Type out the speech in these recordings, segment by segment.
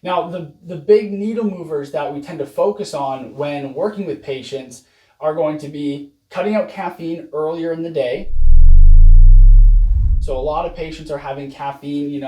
Now, the big needle movers that we tend to focus on when working with patients are going to be cutting out caffeine earlier in the day. So a lot of patients are having caffeine,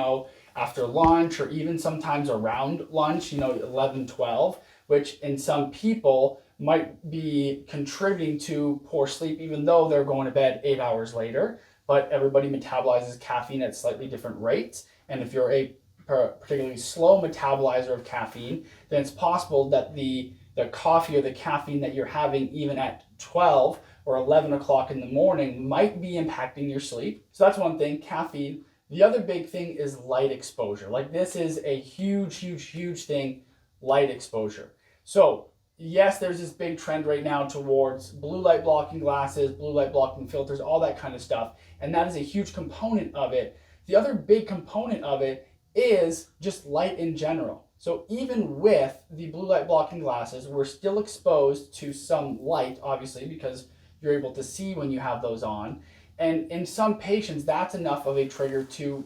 after lunch or even sometimes around lunch, 11, 12, which in some people might be contributing to poor sleep, even though they're going to bed 8 hours later. But everybody metabolizes caffeine at slightly different rates. And if you're a particularly slow metabolizer of caffeine, then it's possible that the coffee or the caffeine that you're having even at 12 or 11 o'clock in the morning might be impacting your sleep. So that's one thing, caffeine. The other big thing is light exposure. Like, this is a huge, huge, huge thing, light exposure. So yes, there's this big trend right now towards blue light blocking glasses, blue light blocking filters, all that kind of stuff. And that is a huge component of it. The other big component of it is just light in general. So even with the blue light blocking glasses, we're still exposed to some light, obviously, because you're able to see when you have those on. And in some patients, that's enough of a trigger to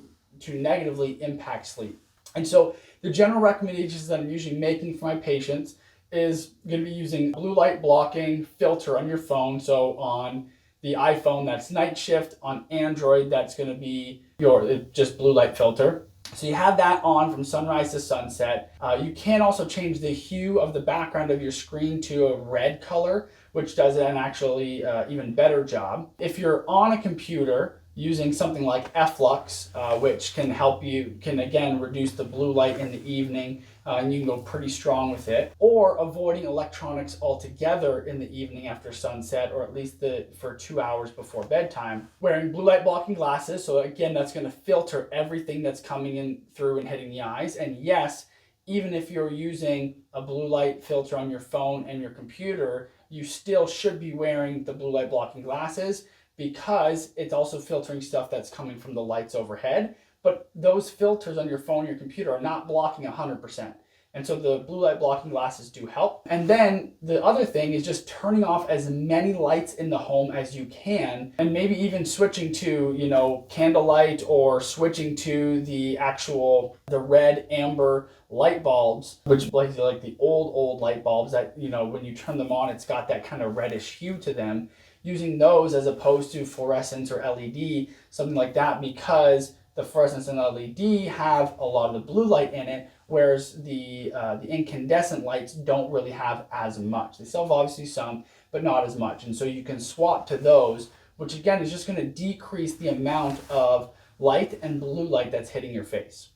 negatively impact sleep. And so the general recommendations that I'm usually making for my patients is going to be using blue light blocking filter on your phone. So on the iPhone, that's night shift. On Android, that's going to be your just blue light filter. So you have that on from sunrise to sunset. You can also change the hue of the background of your screen to a red color, which does an actually even better job. If you're on a computer using something like F-Lux, which can help you, can again reduce the blue light in the evening, and you can go pretty strong with it. Or avoiding electronics altogether in the evening after sunset, or at least for 2 hours before bedtime. Wearing blue light blocking glasses, so again, that's going to filter everything that's coming in through and hitting the eyes. And yes, even if you're using a blue light filter on your phone and your computer, you still should be wearing the blue light blocking glasses, because it's also filtering stuff that's coming from the lights overhead. But those filters on your phone and your computer are not blocking 100%. And so the blue light blocking glasses do help. And then the other thing is just turning off as many lights in the home as you can, and maybe even switching to, candlelight, or switching to the red amber light bulbs, which like the old light bulbs that, when you turn them on, it's got that kind of reddish hue to them. Using those as opposed to fluorescence or LED, something like that, because the fluorescence and LED have a lot of the blue light in it, whereas the incandescent lights don't really have as much. They still have obviously some, but not as much. And so you can swap to those, which again is just going to decrease the amount of light and blue light that's hitting your face.